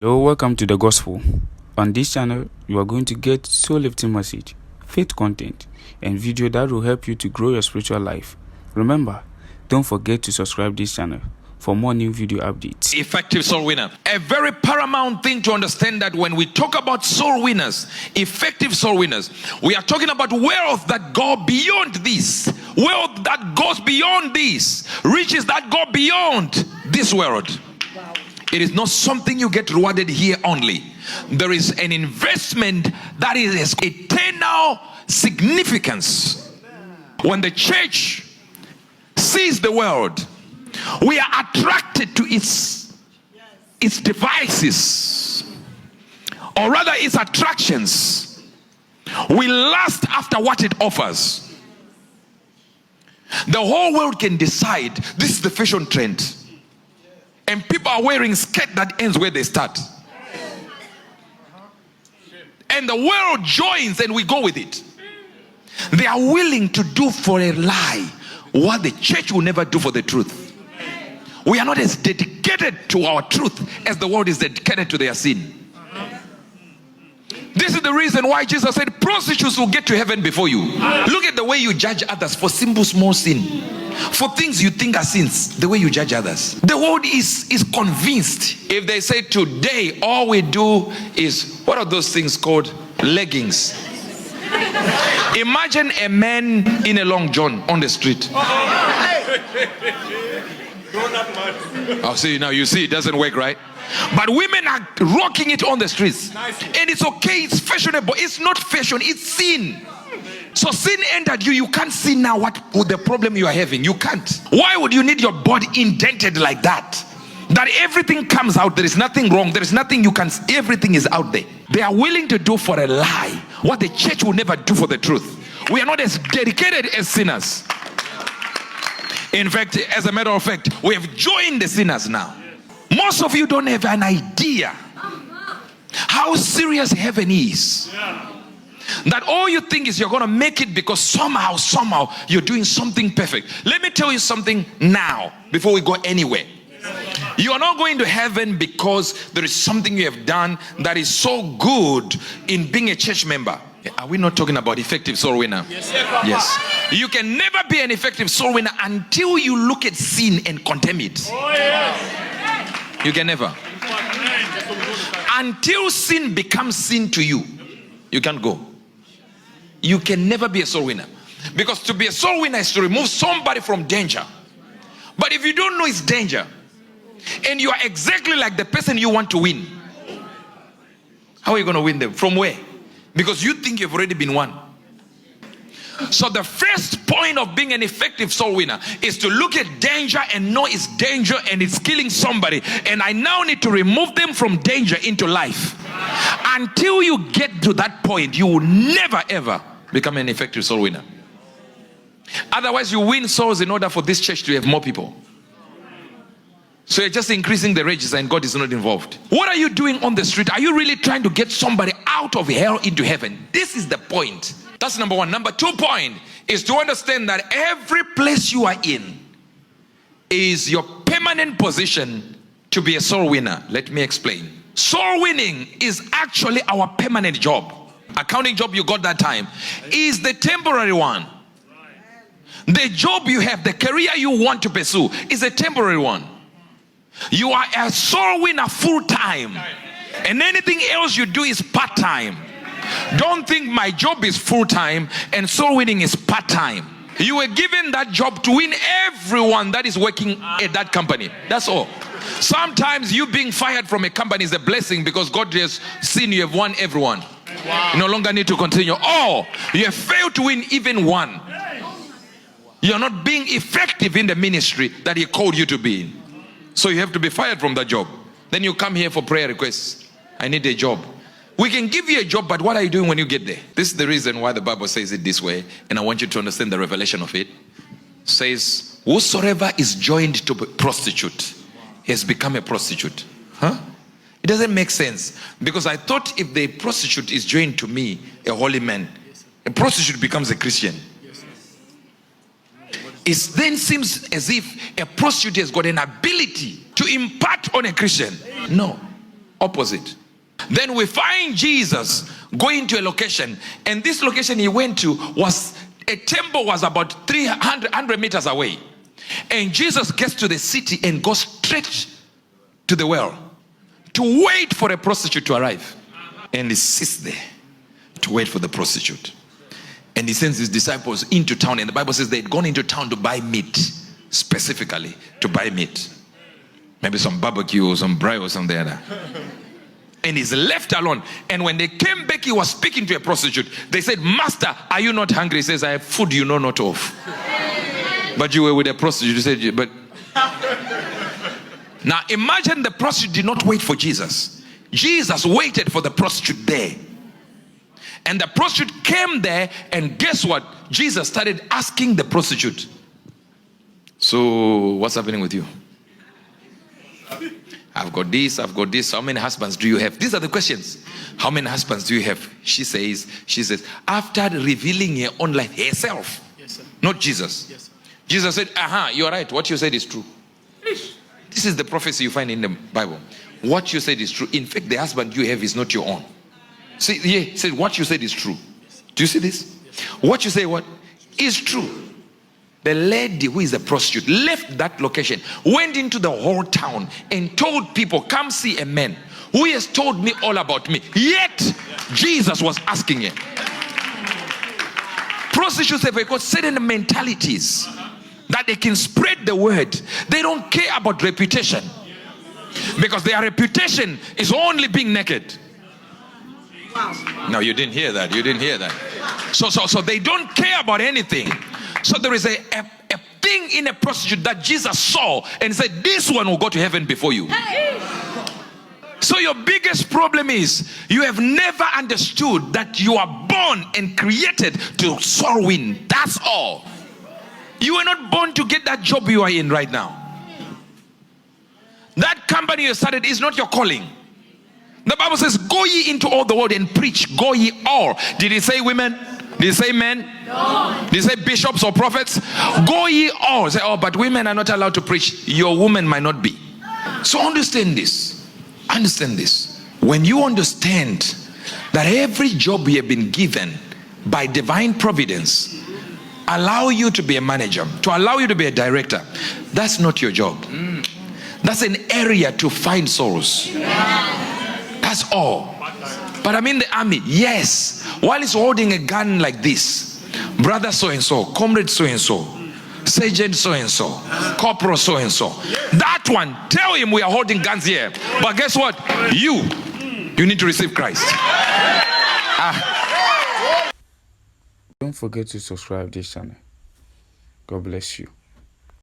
Hello, welcome to the gospel. On this channel, you are going to get soul-lifting message, faith content, and video that will help you to grow your spiritual life. Remember, don't forget to subscribe this channel for more new video updates. Effective soul winner. A very paramount thing to understand that when we talk about soul winners, effective soul winners, we are talking about wealth that go beyond this, wealth that goes beyond this, riches that go beyond this world. Wow. It is not something you get rewarded here only. There is an investment that is eternal significance. When the church sees the world, we are attracted to its devices, or rather its attractions. We lust after what it offers. The whole world can decide this is the fashion trend, and people are wearing skirt that ends where they start, and the world joins and we go with it. They are willing to do for a lie what the church will never do for the truth. We are not as dedicated to our truth as the world is dedicated to their sin. This is the reason why Jesus said prostitutes will get to heaven before you. Look at the way you judge others for simple small sin, for things you think are sins. The way you judge others, the world is convinced. If they say today all we do is, what are those things called? Leggings. Imagine a man in a long john on the street. I'll see now. You see, it doesn't work, right? But women are rocking it on the streets, and it's okay. It's fashionable. It's not fashion. It's sin. So sin entered you. You can't see now what the problem you are having. You can't. Why would you need your body indented like that? That everything comes out. There is nothing wrong. There is nothing you can. Everything is out there. They are willing to do for a lie what the church will never do for the truth. We are not as dedicated as sinners. In fact, as a matter of fact, we have joined the sinners now. Most of you don't have an idea how serious heaven is. That all you think is you're going to make it because somehow you're doing something perfect. Let me tell you something now before we go anywhere. You are not going to heaven because there is something you have done that is so good in being a church member. Are we not talking about effective soul winner? Yes. You can never be an effective soul winner until you look at sin and condemn it. You can never. Until sin becomes sin to you, you can't go. You can never be a soul winner. Because to be a soul winner is to remove somebody from danger. But if you don't know it's danger, and you are exactly like the person you want to win, how are you going to win them? From where? Because you think you've already been won. So the first point of being an effective soul winner is to look at danger and know it's danger and it's killing somebody, and I now need to remove them from danger into life. Until you get to that point, you will never ever become an effective soul winner. Otherwise, you win souls in order for this church to have more people. So you're just increasing the register and God is not involved. What are you doing on the street? Are you really trying to get somebody out of hell into heaven? This is the point. That's number one. Number 2 point is to understand that every place you are in is your permanent position to be a soul winner. Let me explain. Soul winning is actually our permanent job. Accounting job you got that time is the temporary one. The job you have, the career you want to pursue is a temporary one. You are a soul winner full time, and anything else you do is part time. Don't think my job is full time and soul winning is part time. You were given that job to win everyone that is working at that company. That's all. Sometimes you being fired from a company is a blessing because God has seen you have won everyone. You no longer need to continue. Oh, you have failed to win even one. You're not being effective in the ministry that He called you to be in. So you have to be fired from that job. Then you come here for prayer requests. I need a job. We can give you a job, but what are you doing when you get there? This is the reason why the Bible says it this way, and I want you to understand the revelation of it. It says, whosoever is joined to a prostitute has become a prostitute. Huh? It doesn't make sense, because I thought if the prostitute is joined to me, a holy man, a prostitute becomes a Christian. It then seems as if a prostitute has got an ability to impart on a Christian. No. opposite. Then we find Jesus going to a location, and this location he went to was a temple was about 300 meters away. And Jesus gets to the city and goes straight to the well to wait for a prostitute to arrive. And he sits there to wait for the prostitute. And he sends his disciples into town, and the Bible says they'd gone into town to buy meat, specifically to buy meat. Maybe some barbecue or some braai or something like that. And he's left alone. And when they came back, he was speaking to a prostitute. They said, "Master, are you not hungry?" He says, "I have food you know not of." But you were with a prostitute. You said, "But..." Now imagine the prostitute did not wait for Jesus. Jesus waited for the prostitute there. And the prostitute came there, and guess what? Jesus started asking the prostitute, "So what's happening with you? I've got this, I've got this. How many husbands do you have?" These are the questions. How many husbands do you have? She says, after revealing her own life herself, yes, sir. Not Jesus. Yes, sir. Jesus said, "You're right. What you said is true." This is the prophecy you find in the Bible. What you said is true. In fact, the husband you have is not your own. See, he said, what you said is true. Do you see this? What you say is true. The lady who is a prostitute left that location, went into the whole town and told people, "Come see a man who has told me all about me." Yet Jesus was asking her. Prostitutes have got certain mentalities that they can spread the word. They don't care about reputation, because their reputation is only being naked. No, you didn't hear that. You didn't hear that. So they don't care about anything. So there is a thing in a prostitute that Jesus saw and said, "This one will go to heaven before you." So your biggest problem is you have never understood that you are born and created to soul win. That's all. You were not born to get that job you are in right now. That company you started is not your calling. The Bible says, "Go ye into all the world and preach." Go ye all. Did it say women? Did it say men? No. Did it say bishops or prophets? Go ye all. Say, "Oh, but women are not allowed to preach." Your woman might not be. So understand this. Understand this. When you understand that every job you have been given by divine providence allow you to be a manager, to allow you to be a director, that's not your job. That's an area to find souls. That's all. But I'm in the army. Yes. While he's holding a gun like this, brother so and so, comrade so and so, sergeant so and so, corporal so and so, that one, tell him we are holding guns here. But guess what? You need to receive Christ. Don't forget to subscribe this channel. God bless you.